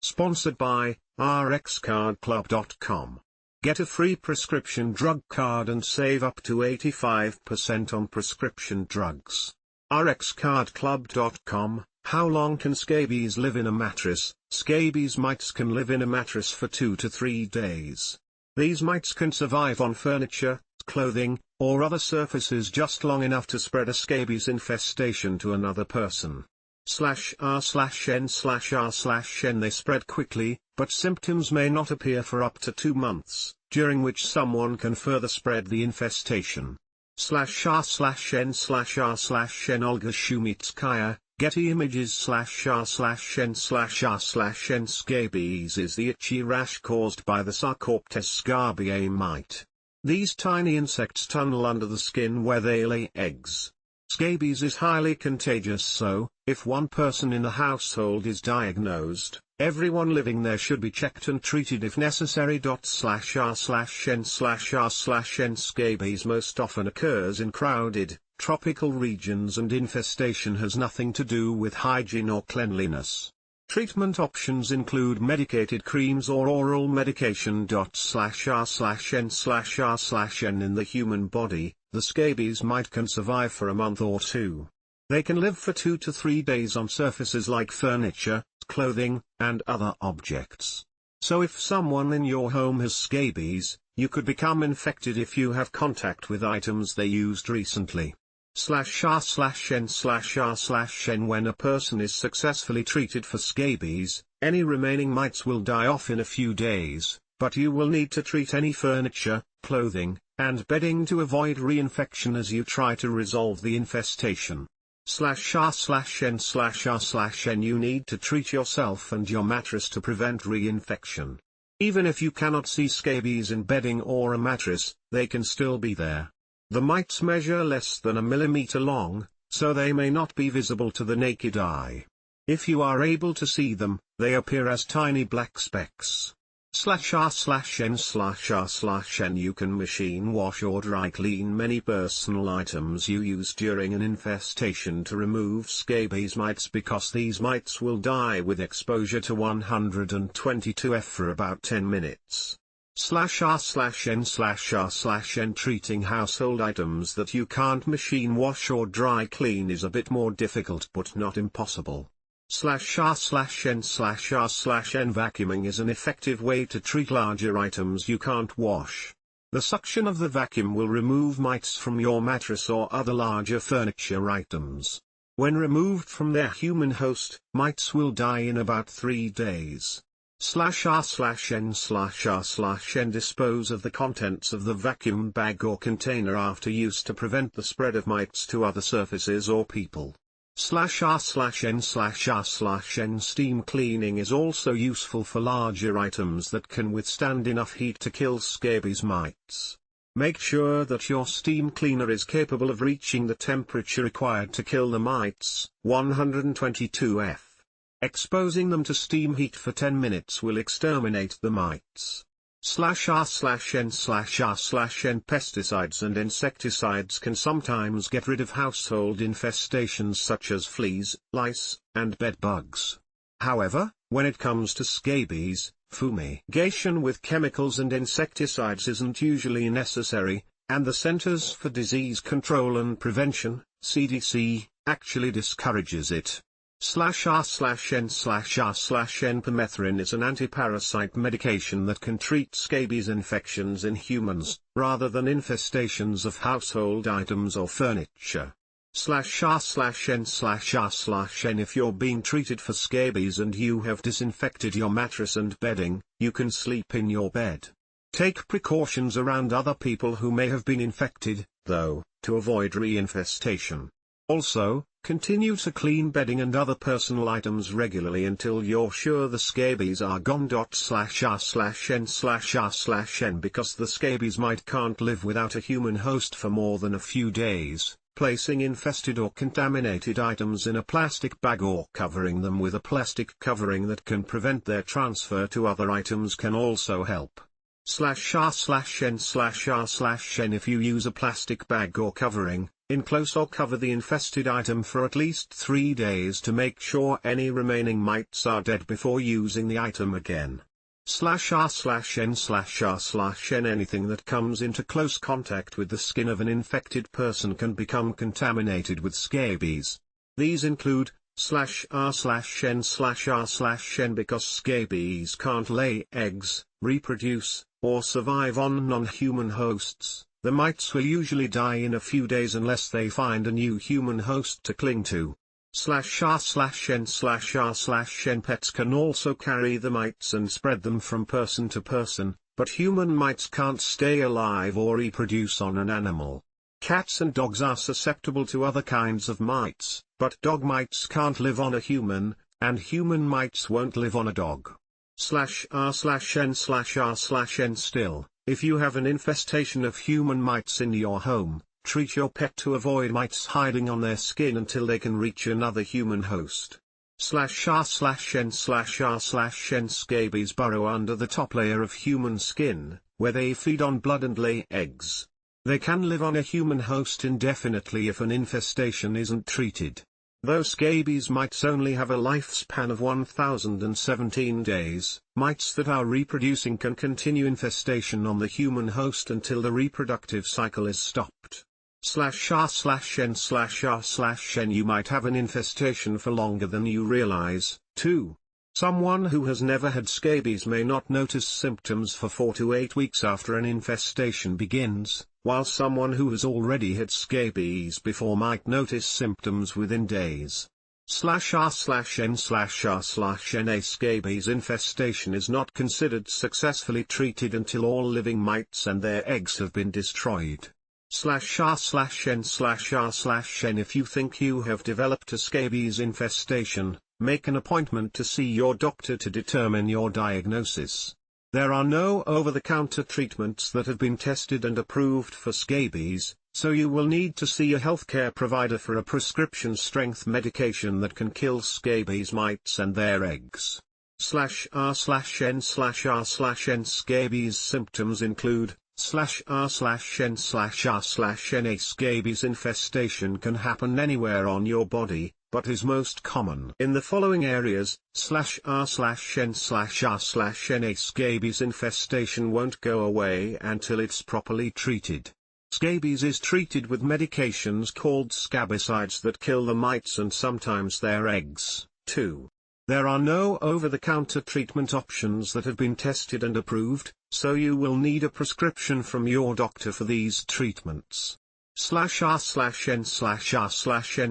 Sponsored by rxcardclub.com. Get a free prescription drug card and save up to 85% on prescription drugs. rxcardclub.com. How long can scabies live in a mattress? Scabies mites can live in a mattress for 2 to 3 days. These mites can survive on furniture, clothing, or other surfaces just long enough to spread a scabies infestation to another person. /r/n/r/n They spread quickly, but symptoms may not appear for up to 2 months, during which someone can further spread the infestation. /r/n/r/nOlga Shumytskaya Getty ImagesrnrnrnScabies is the itchy rash caused by the Sarcoptes scabiei mite. These tiny insects tunnel under the skin where they lay eggs. Scabies is highly contagious, so, if one person in a household is diagnosed, everyone living there should be checked and treated if necessary. /r/n/r/n/Scabies most often occurs in crowded, tropical regions, and infestation has nothing to do with hygiene or cleanliness. Treatment options include medicated creams or oral medication. /r/n/r/n In the human body, the scabies mite can survive for a month or 2. They can live for 2 to 3 days on surfaces like furniture, clothing, and other objects. So if someone in your home has scabies, you could become infected if you have contact with items they used recently. /r/n/r/n When a person is successfully treated for scabies, any remaining mites will die off in a few days, but you will need to treat any furniture, clothing, and bedding to avoid reinfection as you try to resolve the infestation. /r/n/r/n You need to treat yourself and your mattress to prevent reinfection. Even if you cannot see scabies in bedding or a mattress, they can still be there. The mites measure less than a millimeter long, so they may not be visible to the naked eye. If you are able to see them, they appear as tiny black specks. /r/n/r/n You can machine wash or dry clean many personal items you use during an infestation to remove scabies mites because these mites will die with exposure to 122 F for about 10 minutes. /r/n/r/n Treating household items that you can't machine wash or dry clean is a bit more difficult but not impossible. /r/n/r/n Vacuuming is an effective way to treat larger items you can't wash. The suction of the vacuum will remove mites from your mattress or other larger furniture items. When removed from their human host, mites will die in about 3 days. /r/n/r/n Dispose of the contents of the vacuum bag or container after use to prevent the spread of mites to other surfaces or people. /r/n/r/n Steam cleaning is also useful for larger items that can withstand enough heat to kill scabies mites. Make sure that your steam cleaner is capable of reaching the temperature required to kill the mites, 122 F. Exposing them to steam heat for 10 minutes will exterminate the mites. /r/n/r/n Pesticides and insecticides can sometimes get rid of household infestations such as fleas, lice, and bedbugs. However, when it comes to scabies, fumigation with chemicals and insecticides isn't usually necessary, and the Centers for Disease Control and Prevention, CDC, actually discourages it. /r/n/r/n Permethrin is an anti-parasite medication that can treat scabies infections in humans, rather than infestations of household items or furniture. /r/n/r/n If you're being treated for scabies and you have disinfected your mattress and bedding, you can sleep in your bed. Take precautions around other people who may have been infected, though, to avoid reinfestation. Also, continue to clean bedding and other personal items regularly until you're sure the scabies are gone. /r/n/r/n Because the scabies mite can't live without a human host for more than a few days, placing infested or contaminated items in a plastic bag or covering them with a plastic covering that can prevent their transfer to other items can also help. /r/n/r/n If you use a plastic bag or covering, Enclose or cover the infested item for at least 3 days to make sure any remaining mites are dead before using the item again. /r/n/r/n Anything that comes into close contact with the skin of an infected person can become contaminated with scabies. These include /r/n/r/n because scabies can't lay eggs, reproduce, or survive on non-human hosts. The mites will usually die in a few days unless they find a new human host to cling to. /r/n/r/n Pets can also carry the mites and spread them from person to person, but human mites can't stay alive or reproduce on an animal. Cats and dogs are susceptible to other kinds of mites, but dog mites can't live on a human, and human mites won't live on a dog. /r/n/r/n Still, if you have an infestation of human mites in your home, treat your pet to avoid mites hiding on their skin until they can reach another human host. /r/n/r/n Scabies burrow under the top layer of human skin, where they feed on blood and lay eggs. They can live on a human host indefinitely if an infestation isn't treated. Though scabies mites only have a lifespan of 1017 days, mites that are reproducing can continue infestation on the human host until the reproductive cycle is stopped. /r/n/r/n You might have an infestation for longer than you realize, too. Someone who has never had scabies may not notice symptoms for 4 to 8 weeks after an infestation begins, while someone who has already had scabies before might notice symptoms within days. /r/n/r/n A scabies infestation is not considered successfully treated until all living mites and their eggs have been destroyed. /r/n/r/n If you think you have developed a scabies infestation, make an appointment to see your doctor to determine your diagnosis. There are no over-the-counter treatments that have been tested and approved for scabies, so you will need to see a healthcare provider for a prescription-strength medication that can kill scabies mites and their eggs. /r/n/r/n Scabies symptoms include /r/n/r/n A scabies infestation can happen anywhere on your body, but is most common in the following areas. /r/n/r/n A scabies infestation won't go away until it's properly treated. Scabies is treated with medications called scabicides that kill the mites and sometimes their eggs, too. There are no over-the-counter treatment options that have been tested and approved, so you will need a prescription from your doctor for these treatments. /r/n/r/n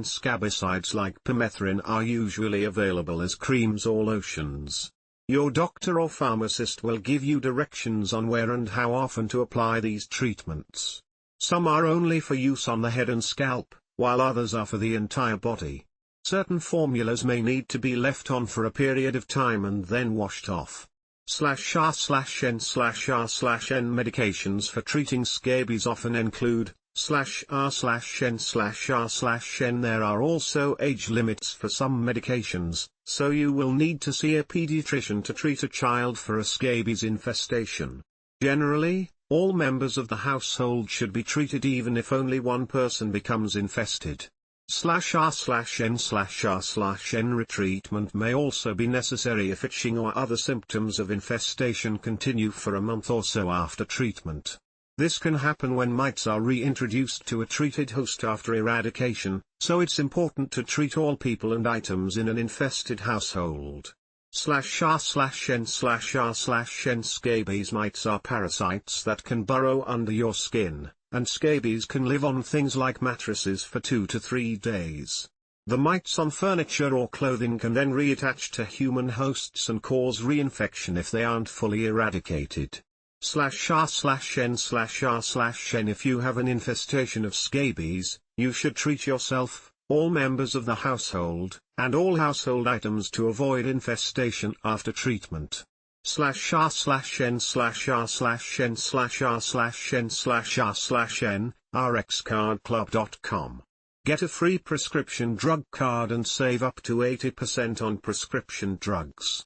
Scabicides like permethrin are usually available as creams or lotions. Your doctor or pharmacist will give you directions on where and how often to apply these treatments. Some are only for use on the head and scalp, while others are for the entire body. Certain formulas may need to be left on for a period of time and then washed off. /r/n/r/n Medications for treating scabies often include /r/n/r/n There are also age limits for some medications, so you will need to see a pediatrician to treat a child for a scabies infestation. Generally, all members of the household should be treated even if only one person becomes infested. /r/n/r/n Retreatment may also be necessary if itching or other symptoms of infestation continue for a month or so after treatment. This can happen when mites are reintroduced to a treated host after eradication, so it's important to treat all people and items in an infested household. /r/n/r/n Scabies mites are parasites that can burrow under your skin, and scabies can live on things like mattresses for 2 to 3 days. The mites on furniture or clothing can then reattach to human hosts and cause reinfection if they aren't fully eradicated. /r/n/r/n If you have an infestation of scabies, you should treat yourself, all members of the household, and all household items to avoid infestation after treatment. /r/n/r/n/r/n/r/n rxcardclub.com. Get a free prescription drug card and save up to 80% on prescription drugs.